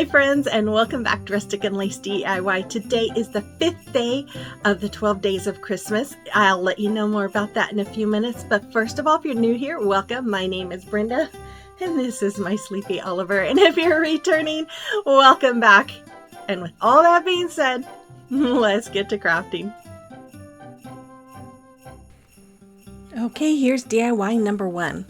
friends, and welcome back to Rustic and Lace DIY. Today is the 5th day of the 12 days of Christmas. I'll let you know more about that in a few minutes, but first of all, if you're new here, welcome. My name is Brenda, and this is my sleepy Oliver, and if you're returning, welcome back. And with all that being said, let's get to crafting. Okay, here's DIY number 1.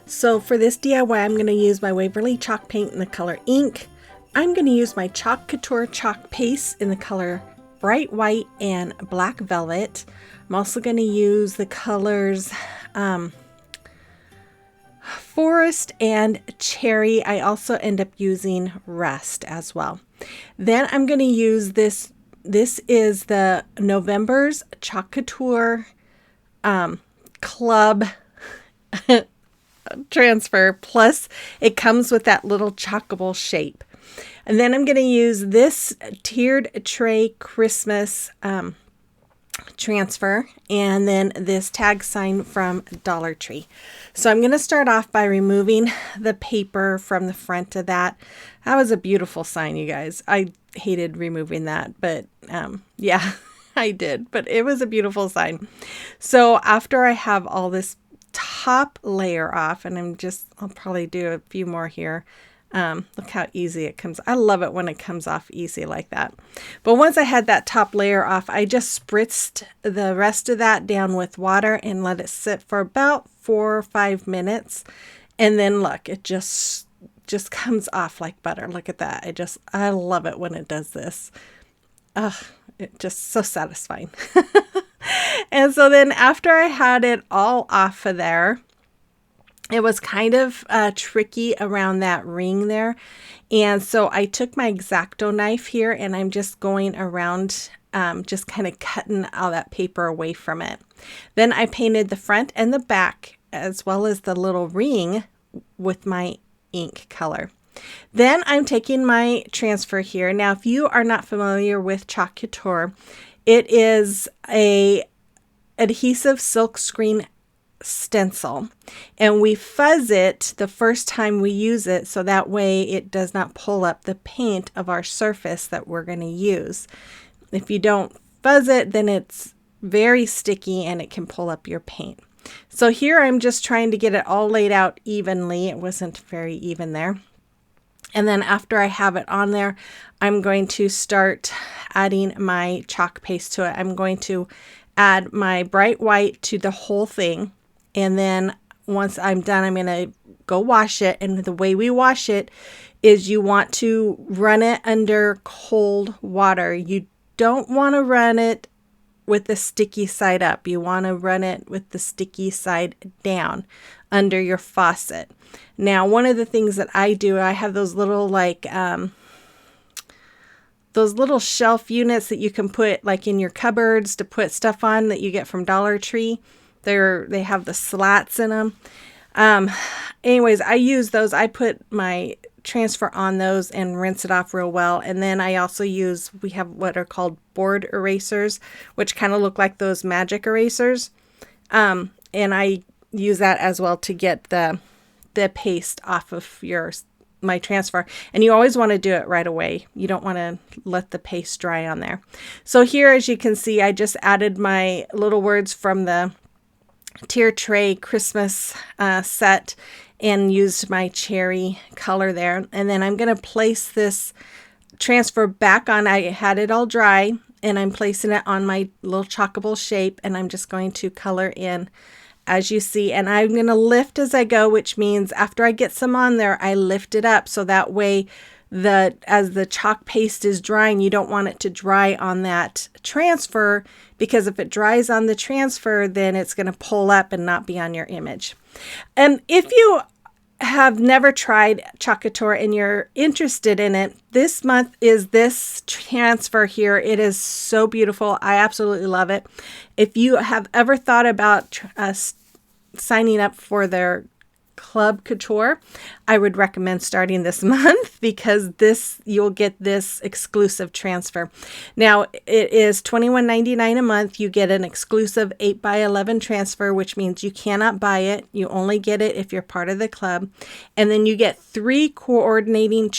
So for this DIY, I'm going to use my Waverly chalk paint in the color ink. I'm going to use my Couture chalk paste in the color bright white and black velvet. I'm also going to use the colors forest and cherry. I also end up using rust as well. Then I'm going to use this. This is the November's Couture Club transfer, plus it comes with that little chalkable shape. And then I'm going to use this tiered tray Christmas transfer, and then this tag sign from Dollar Tree. So I'm going to start off by removing the paper from the front of that. That was a beautiful sign, you guys. I hated removing that, but yeah, I did, but it was a beautiful sign. So after I have all this top layer off, and I'll probably do a few more here. Look how easy it comes. I love it when it comes off easy like that. But once I had that top layer off, I just spritzed the rest of that down with water and let it sit for about 4 or 5 minutes. And then look, it just comes off like butter. Look at that. I love it when it does this. It's just so satisfying. And so then after I had it all off of there, it was kind of tricky around that ring there. And so I took my X-Acto knife here, and I'm just going around, just kind of cutting all that paper away from it. Then I painted the front and the back, as well as the little ring with my ink color. Then I'm taking my transfer here. Now, if you are not familiar with Chalk Couture, it is a adhesive silk screen stencil, and we fuzz it the first time we use it, so that way it does not pull up the paint of our surface that we're going to use. If you don't fuzz it, then it's very sticky and it can pull up your paint. So here I'm just trying to get it all laid out evenly. It wasn't very even there. And then after I have it on there, I'm going to start adding my chalk paste to it. I'm going to add my bright white to the whole thing. And then once I'm done, I'm going to go wash it. And the way we wash it is you want to run it under cold water. You don't want to run it with the sticky side up. You want to run it with the sticky side down under your faucet. Now, one of the things that I do, I have those little those little shelf units that you can put like in your cupboards to put stuff on that you get from Dollar Tree. They have the slats in them. Anyways, I use those. I put my transfer on those and rinse it off real well. And then I also we have what are called board erasers, which kind of look like those magic erasers. And I use that as well to get the paste off of my transfer. And you always want to do it right away. You don't want to let the paste dry on there. So here, as you can see, I just added my little words from the tier tray Christmas set and used my cherry color there. And then I'm going to place this transfer back on. I had it all dry, and I'm placing it on my little chalkable shape, and I'm just going to color in as you see. And I'm going to lift as I go, which means after I get some on there, I lift it up, so that way as the chalk paste is drying, you don't want it to dry on that transfer, because if it dries on the transfer, then it's going to pull up and not be on your image. And if you have never tried Chalk Couture and you're interested in it, this month is this transfer here. It is so beautiful. I absolutely love it. If you have ever thought about signing up for their Club Couture, I would recommend starting this month, because you'll get this exclusive transfer. Now, it is $21.99 a month. You get an exclusive 8x11 transfer, which means you cannot buy it. You only get it if you're part of the club. And then you get 3 coordinating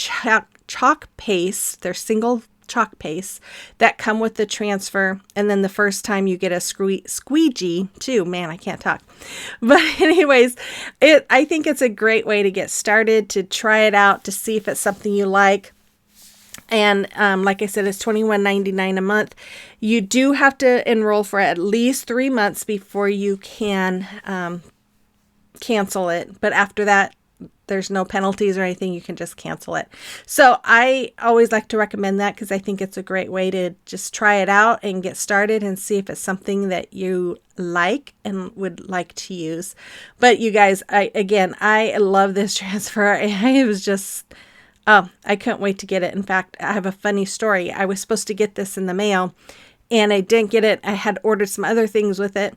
chalk paste. They're single chalk paste that come with the transfer, and then the first time you get a squeegee too. Man, I can't talk. But anyways, I think it's a great way to get started, to try it out, to see if it's something you like. And like I said, it's $21.99 a month. You do have to enroll for at least 3 months before you can cancel it. But after that, there's no penalties or anything. You can just cancel it. So I always like to recommend that because I think it's a great way to just try it out and get started and see if it's something that you like and would like to use. But you guys, I love this transfer. I was just, I couldn't wait to get it. In fact, I have a funny story. I was supposed to get this in the mail and I didn't get it. I had ordered some other things with it,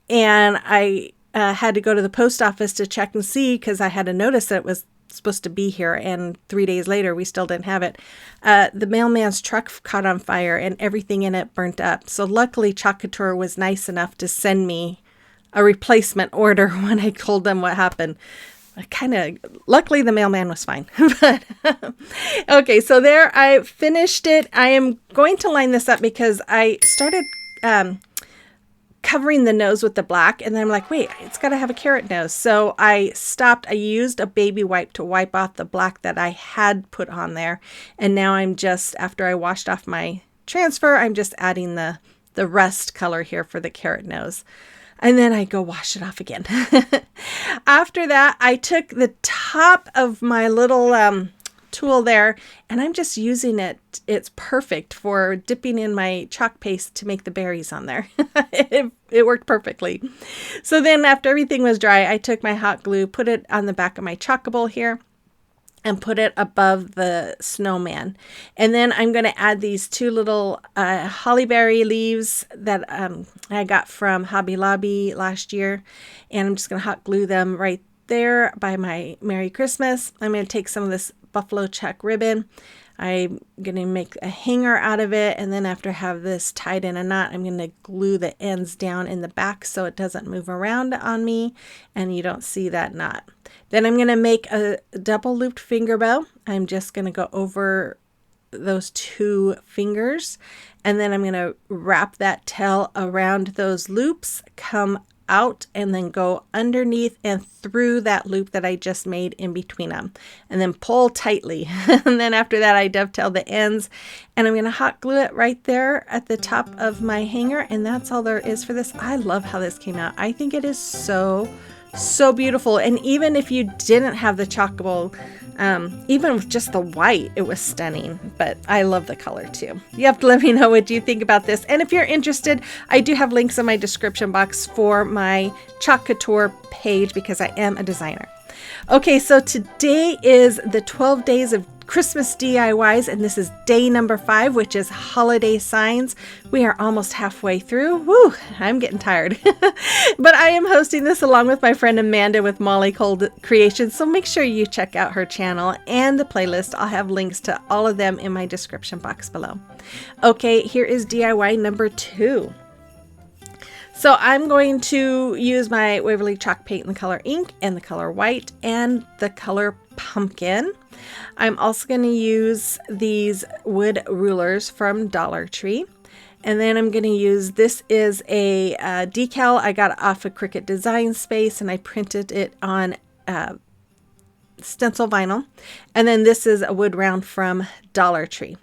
and I had to go to the post office to check and see because I had a notice that it was supposed to be here, and 3 days later we still didn't have it. The mailman's truck caught on fire and everything in it burnt up. So luckily Couture was nice enough to send me a replacement order when I told them what happened. Luckily the mailman was fine. But okay, so there, I finished it. I am going to line this up because I started covering the nose with the black, and then I'm like, wait, it's got to have a carrot nose. So I stopped. I used a baby wipe to wipe off the black that I had put on there, and now I'm just, after I washed off my transfer, I'm just adding the rust color here for the carrot nose, and then I go wash it off again. After that, I took the top of my little tool there, and I'm just using it. It's perfect for dipping in my chalk paste to make the berries on there. It worked perfectly. So then after everything was dry, I took my hot glue, put it on the back of my Chalkable here, and put it above the snowman. And then I'm going to add these two little hollyberry leaves that I got from Hobby Lobby last year, and I'm just going to hot glue them right there by my Merry Christmas. I'm going to take some of this buffalo check ribbon. I'm going to make a hanger out of it, and then after I have this tied in a knot, I'm going to glue the ends down in the back so it doesn't move around on me and you don't see that knot. Then I'm going to make a double looped finger bow. I'm just going to go over those two fingers, and then I'm going to wrap that tail around those loops, come out, and then go underneath and through that loop that I just made in between them, and then pull tightly. And then after that, I dovetail the ends, and I'm going to hot glue it right there at the top of my hanger, and that's all there is for this. I love how this came out. I think it is so beautiful. And even if you didn't have the Chalkable, even with just the white, it was stunning. But I love the color too. You have to let me know what you think about this. And if you're interested, I do have links in my description box for my Couture page because I am a designer. Okay, so today is the 12 days of Christmas DIYs, and this is day number 5, which is holiday signs. We are almost halfway through. Woo, I'm getting tired. But I am hosting this along with my friend Amanda with Molly Cold Creations, so make sure you check out her channel and the playlist. I'll have links to all of them in my description box below. Okay, here is DIY number 2. So I'm going to use my Waverly chalk paint in the color ink and the color white and the color pumpkin. I'm also going to use these wood rulers from Dollar Tree. And then I'm going to use, this is a decal I got off of Cricut Design Space, and I printed it on stencil vinyl. And then this is a wood round from Dollar Tree.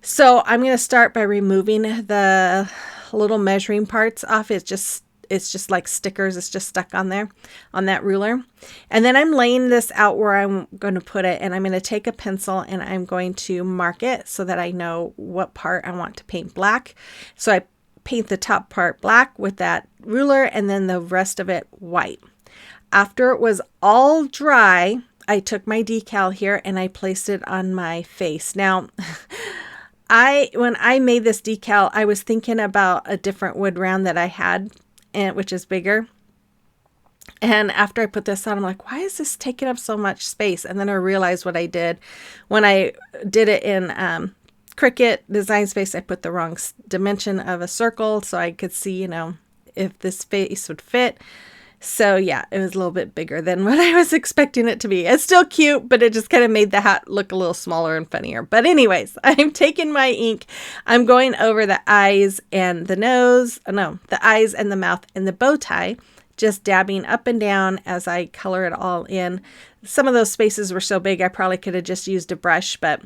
So I'm going to start by removing the little measuring parts off. It's just like stickers. It's just stuck on there on that ruler. And then I'm laying this out where I'm going to put it, and I'm going to take a pencil and I'm going to mark it so that I know what part I want to paint black. So I paint the top part black with that ruler and then the rest of it white. After it was all dry, I took my decal here and I placed it on my face. Now, when I made this decal, I was thinking about a different wood round that I had, which is bigger. And after I put this on, I'm like, why is this taking up so much space? And then I realized what I did. When I did it in Cricut Design Space, I put the wrong dimension of a circle so I could see, if this face would fit. So yeah, it was a little bit bigger than what I was expecting it to be. It's still cute, but it just kind of made the hat look a little smaller and funnier. But anyways, I'm taking my ink. I'm going over the eyes and the nose. No, the eyes and the mouth and the bow tie. Just dabbing up and down as I color it all in. Some of those spaces were so big, I probably could have just used a brush, but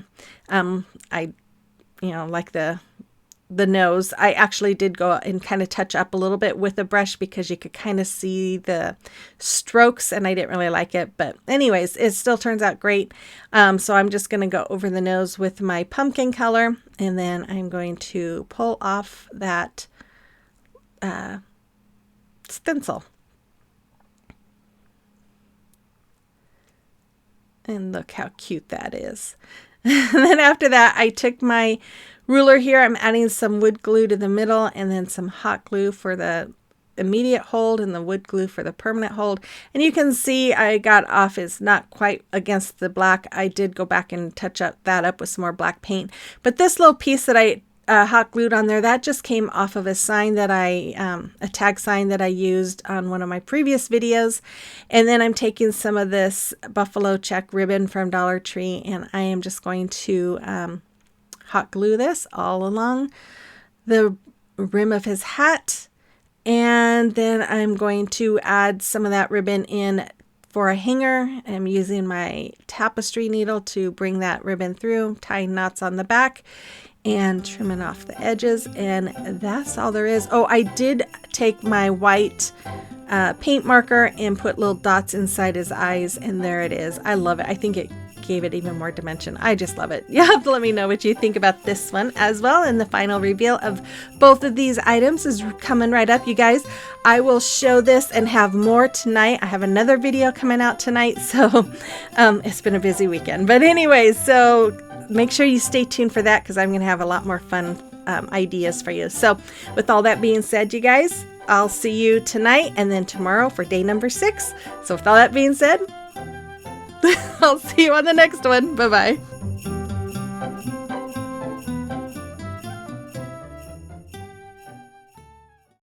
I, like the nose, I actually did go and kind of touch up a little bit with a brush because you could kind of see the strokes and I didn't really like it. But anyways, it still turns out great. So I'm just going to go over the nose with my pumpkin color, and then I'm going to pull off that stencil. And look how cute that is. And then after that, I took my ruler here. I'm adding some wood glue to the middle and then some hot glue for the immediate hold and the wood glue for the permanent hold. And you can see I got off is not quite against the black. I did go back and touch that up with some more black paint. But this little piece that I hot glued on there, that just came off of a sign that a tag sign that I used on one of my previous videos. And then I'm taking some of this buffalo check ribbon from Dollar Tree, and I am just going to hot glue this all along the rim of his hat. And then I'm going to add some of that ribbon in for a hanger. I'm using my tapestry needle to bring that ribbon through, tying knots on the back and trimming off the edges, and that's all there is. Oh, I did take my white paint marker and put little dots inside his eyes, and there it is. I love it. I think it gave it even more dimension. I just love it. You have to let me know what you think about this one as well. And the final reveal of both of these items is coming right up, you guys. I will show this and have more tonight. I have another video coming out tonight, so it's been a busy weekend. But anyways, so make sure you stay tuned for that because I'm going to have a lot more fun ideas for you. So with all that being said, you guys, I'll see you tonight and then tomorrow for day number 6. So with all that being said, I'll see you on the next one. Bye-bye.